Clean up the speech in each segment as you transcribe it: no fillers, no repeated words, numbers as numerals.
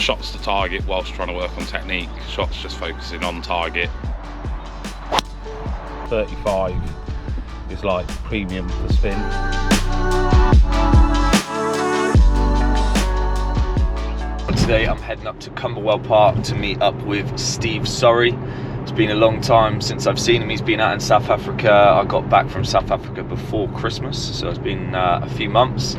shots to target whilst trying to work on technique, shots just focusing on target. 35 is like premium for spin. Today I'm heading up to Cumberwell Park to meet up with Steve Surry. It's been a long time since I've seen him. He's been out in South Africa. I got back from South Africa before Christmas, so it's been a few months.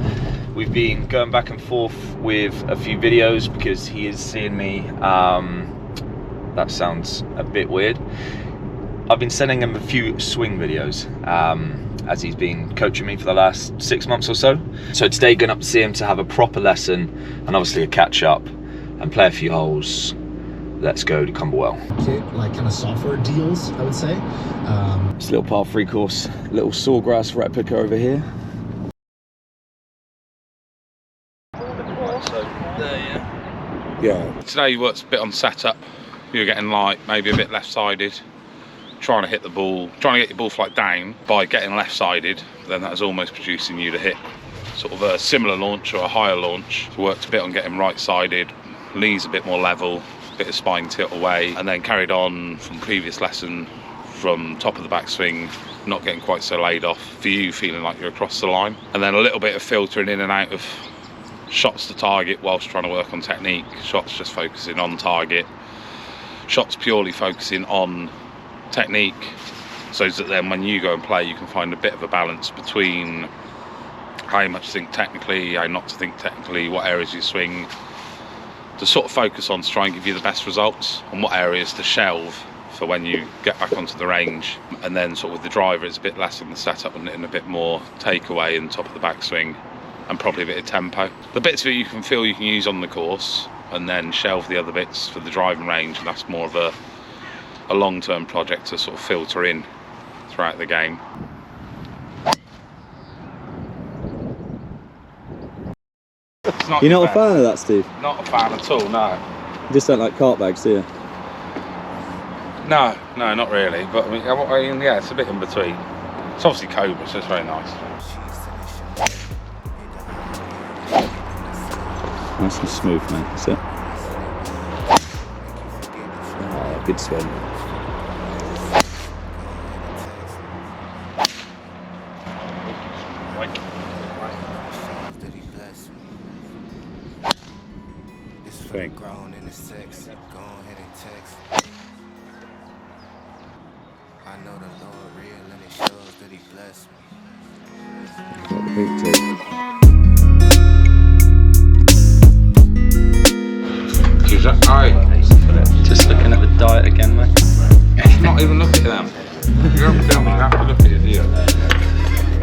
We've been going back and forth with a few videos because he is seeing me. That sounds a bit weird. I've been sending him a few swing videos as he's been coaching me for the last 6 months or so. So today going up to see him to have a proper lesson and obviously a catch up and play a few holes. Let's go to Cumberwell. Like kind of software deals, I would say. It's a little par 3 course, little sawgrass replica over here. Yeah. Today you worked a bit on setup. You're getting like maybe a bit left-sided, trying to hit the ball, trying to get your ball flight down by getting left-sided. Then that was almost producing you to hit sort of a similar launch or a higher launch. So worked a bit on getting right-sided, knees a bit more level, bit of spine tilt away, and then carried on from previous lesson from top of the backswing, not getting quite so laid off for you, feeling like you're across the line, and then a little bit of filtering in and out of shots to target whilst trying to work on technique, shots just focusing on target, shots purely focusing on technique, so that then when you go and play you can find a bit of a balance between how much to think technically, how not to think technically, what areas you swing to sort of focus on to try and give you the best results, and what areas to shelve for when you get back onto the range. And then sort of with the driver it's a bit less in the setup and a bit more takeaway and top of the backswing and probably a bit of tempo. The bits that you can feel you can use on the course and then shelve the other bits for the driving range, and that's more of a long-term project to sort of filter in throughout the game. You're not a fan of that, Steve? Not a fan at all, no. You just don't like cart bags, do you? No, not really, but I mean, yeah, it's a bit in between. It's obviously Cobra, so it's very nice. Nice and smooth, mate, that's it. Oh, good swim. Thing. I know the Lord real and it shows that he blessed me. Got the boot too. Is that right? Just looking at the diet again, mate. Not even looking at them. You don't tell me, you have to look at it, do you?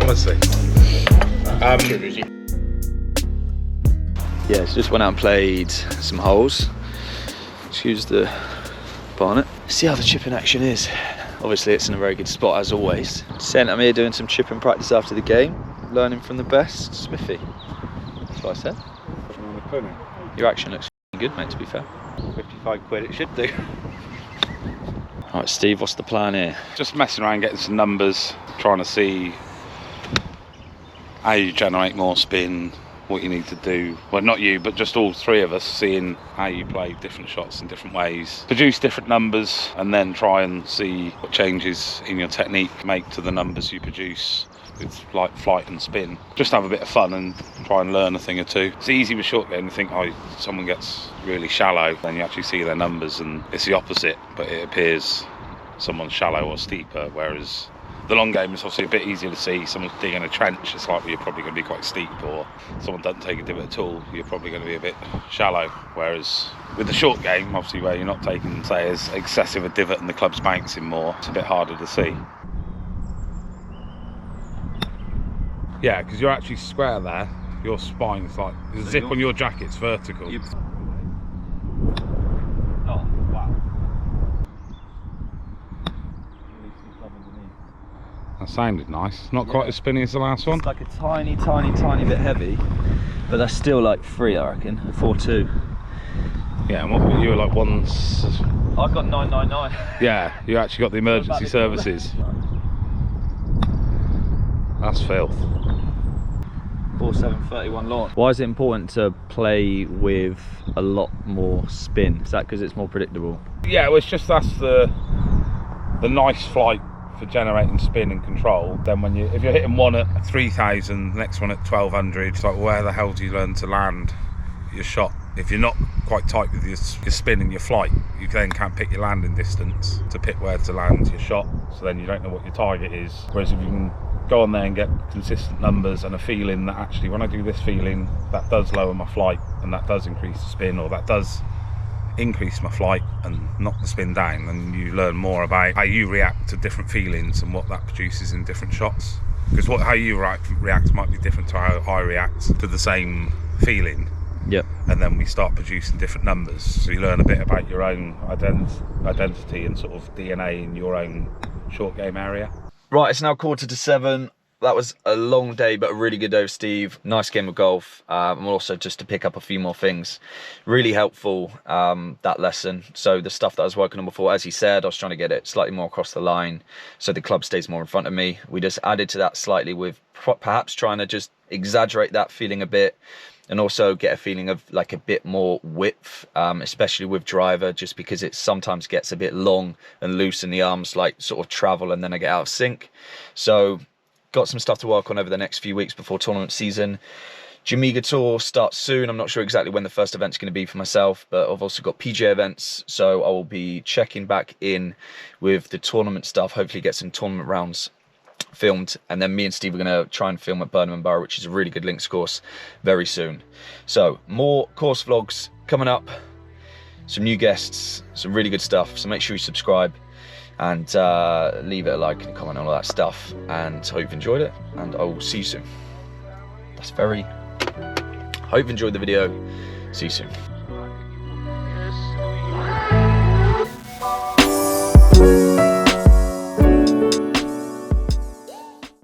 Honestly. Yeah, so just went out and played some holes. Excuse the bonnet. See how the chipping action is. Obviously it's in a very good spot as always. Sent I'm here doing some chipping practice after the game, learning from the best. Smithy. That's what I said. Your action looks good, mate, to be fair. 55 quid it should do. Alright Steve, what's the plan here? Just messing around, getting some numbers, trying to see how you generate more spin, what you need to do. Well, not you, but just all three of us, seeing how you play different shots in different ways, produce different numbers, and then try and see what changes in your technique make to the numbers you produce with like flight and spin. Just have a bit of fun and try and learn a thing or two. It's easy with short game to think, oh, someone gets really shallow, then you actually see their numbers and it's the opposite, but it appears someone's shallow or steeper, whereas the long game is obviously a bit easier to see. Someone's digging a trench, it's like, well, you're probably going to be quite steep, or someone doesn't take a divot at all, you're probably going to be a bit shallow. Whereas with the short game, obviously where you're not taking, say, as excessive a divot and the club's bouncing more, it's a bit harder to see. Yeah, because you're actually square there, your spine's like, the zip on your jacket's vertical. Oh, wow. That sounded nice. Not quite as spinny as the last one. It's like a tiny bit heavy, but that's still like 3, I reckon. 4.2. Yeah, and what you were like once. I've got 999. Yeah, you actually got the emergency services. That's filth. 747-31 launch. Why is it important to play with a lot more spin? Is that because it's more predictable? Yeah, well, it's just that's the nice flight for generating spin and control. Then when if you're hitting one at 3,000, next one at 1,200, it's like, where the hell do you learn to land your shot? If you're not quite tight with your spin and your flight, you then can't pick your landing distance to pick where to land your shot, so then you don't know what your target is. Whereas if you can go on there and get consistent numbers and a feeling that actually when I do this feeling, that does lower my flight and that does increase the spin, or that does increase my flight and knock the spin down, and you learn more about how you react to different feelings and what that produces in different shots. Because how you react might be different to how I react to the same feeling. Yep. And then we start producing different numbers, so you learn a bit about your own identity and sort of DNA in your own short game area. Right, it's now 6:45. That was a long day, but a really good day with Steve. Nice game of golf. And also just to pick up a few more things. Really helpful, that lesson. So the stuff that I was working on before, as he said, I was trying to get it slightly more across the line so the club stays more in front of me. We just added to that slightly with perhaps trying to just exaggerate that feeling a bit, and also get a feeling of like a bit more width, especially with driver, just because it sometimes gets a bit long and loose in the arms, like sort of travel and then I get out of sync. So got some stuff to work on over the next few weeks before tournament season. Jamaica Tour starts soon. I'm not sure exactly when the first event's going to be for myself, but I've also got PGA events, so I will be checking back in with the tournament stuff, hopefully get some tournament rounds filmed, and then me and Steve are going to try and film at Burnham and Borough, which is a really good links course, very soon. So more course vlogs coming up, some new guests, some really good stuff, so make sure you subscribe and leave it a like and comment on all that stuff, and hope you've enjoyed it, and I will see you soon. Hope you've enjoyed the video. See you soon.